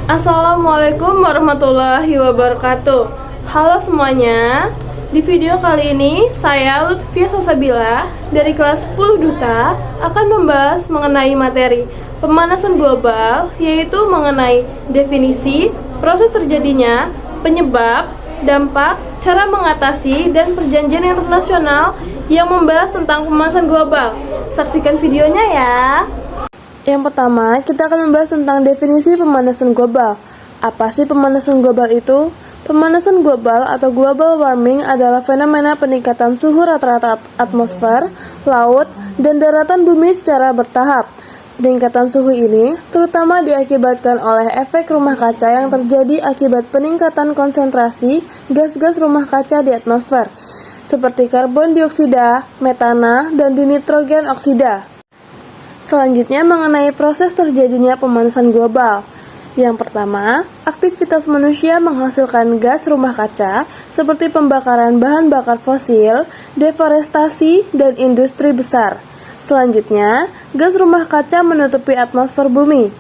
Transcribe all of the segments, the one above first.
Assalamualaikum warahmatullahi wabarakatuh. Halo semuanya. Di video kali ini saya Lutfia Salsabila dari kelas 10 Duta akan membahas mengenai materi pemanasan global, yaitu mengenai definisi, proses terjadinya, penyebab, dampak, cara mengatasi, dan perjanjian internasional yang membahas tentang pemanasan global. Saksikan videonya ya. Yang pertama, kita akan membahas tentang definisi pemanasan global. Apa sih pemanasan global itu? Pemanasan global atau global warming adalah fenomena peningkatan suhu rata-rata atmosfer, laut, dan daratan bumi secara bertahap. Peningkatan suhu ini terutama diakibatkan oleh efek rumah kaca yang terjadi akibat peningkatan konsentrasi gas-gas rumah kaca di atmosfer, seperti karbon dioksida, metana, dan dinitrogen oksida. Selanjutnya mengenai proses terjadinya pemanasan global. Yang pertama, aktivitas manusia menghasilkan gas rumah kaca seperti pembakaran bahan bakar fosil, deforestasi, dan industri besar. Selanjutnya, gas rumah kaca menutupi atmosfer bumi.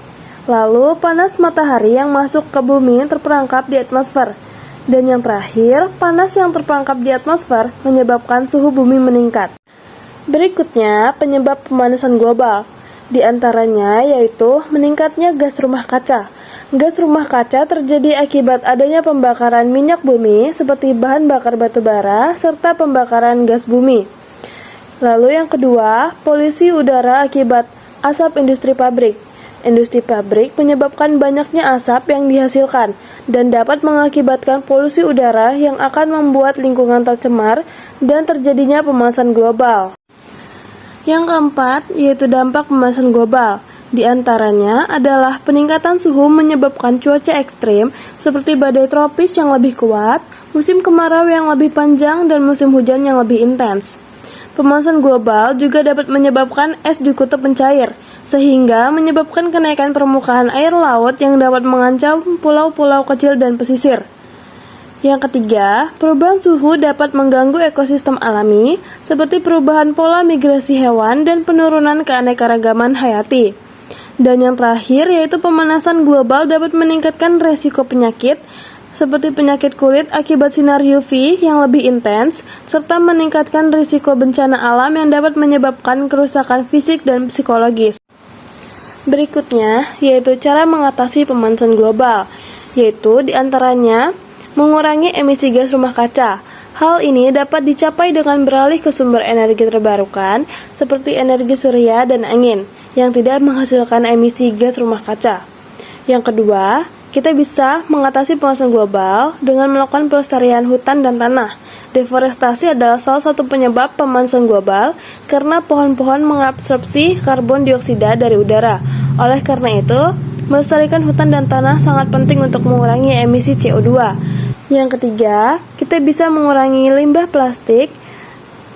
Lalu, panas matahari yang masuk ke bumi terperangkap di atmosfer. Dan yang terakhir, panas yang terperangkap di atmosfer menyebabkan suhu bumi meningkat. Berikutnya, penyebab pemanasan global. Di antaranya yaitu meningkatnya gas rumah kaca. Gas rumah kaca terjadi akibat adanya pembakaran minyak bumi seperti bahan bakar batu bara serta pembakaran gas bumi. Lalu yang kedua, polusi udara akibat asap industri pabrik. Industri pabrik menyebabkan banyaknya asap yang dihasilkan dan dapat mengakibatkan polusi udara yang akan membuat lingkungan tercemar dan terjadinya pemanasan global. Yang keempat, yaitu dampak pemanasan global. Di antaranya adalah peningkatan suhu menyebabkan cuaca ekstrim seperti badai tropis yang lebih kuat, musim kemarau yang lebih panjang, dan musim hujan yang lebih intens. Pemanasan global juga dapat menyebabkan es di kutub mencair, sehingga menyebabkan kenaikan permukaan air laut yang dapat mengancam pulau-pulau kecil dan pesisir. Yang ketiga, perubahan suhu dapat mengganggu ekosistem alami, seperti perubahan pola migrasi hewan dan penurunan keanekaragaman hayati. Dan yang terakhir, yaitu pemanasan global dapat meningkatkan resiko penyakit, seperti penyakit kulit akibat sinar UV yang lebih intens, serta meningkatkan risiko bencana alam yang dapat menyebabkan kerusakan fisik dan psikologis. Berikutnya, yaitu cara mengatasi pemanasan global, yaitu diantaranya mengurangi emisi gas rumah kaca. Hal ini dapat dicapai dengan beralih ke sumber energi terbarukan seperti energi surya dan angin yang tidak menghasilkan emisi gas rumah kaca. Yang kedua, kita bisa mengatasi pemanasan global dengan melakukan pelestarian hutan dan tanah. Deforestasi adalah salah satu penyebab pemanasan global karena pohon-pohon mengabsorpsi karbon dioksida dari udara. Oleh karena itu, melestarikan hutan dan tanah sangat penting untuk mengurangi emisi CO2. Yang ketiga, kita bisa mengurangi limbah plastik.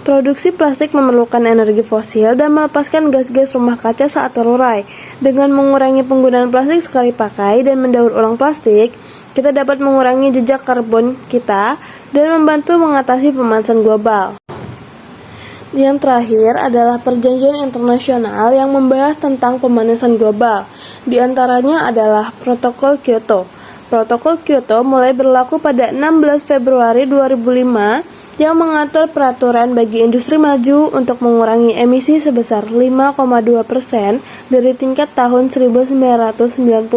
Produksi plastik memerlukan energi fosil dan melepaskan gas-gas rumah kaca saat terurai. Dengan mengurangi penggunaan plastik sekali pakai dan mendaur ulang plastik, kita dapat mengurangi jejak karbon kita dan membantu mengatasi pemanasan global. Yang terakhir adalah perjanjian internasional yang membahas tentang pemanasan global. Di antaranya adalah Protokol Kyoto. Protokol Kyoto mulai berlaku pada 16 Februari 2005 yang mengatur peraturan bagi industri maju untuk mengurangi emisi sebesar 5,2% dari tingkat tahun 1990.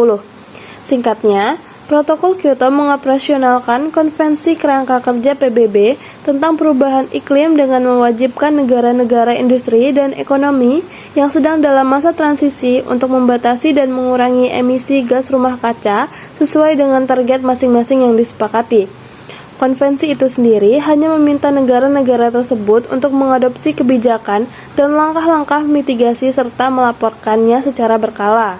Singkatnya, Protokol Kyoto mengoperasionalkan Konvensi Kerangka Kerja PBB tentang perubahan iklim dengan mewajibkan negara-negara industri dan ekonomi yang sedang dalam masa transisi untuk membatasi dan mengurangi emisi gas rumah kaca sesuai dengan target masing-masing yang disepakati. Konvensi itu sendiri hanya meminta negara-negara tersebut untuk mengadopsi kebijakan dan langkah-langkah mitigasi serta melaporkannya secara berkala.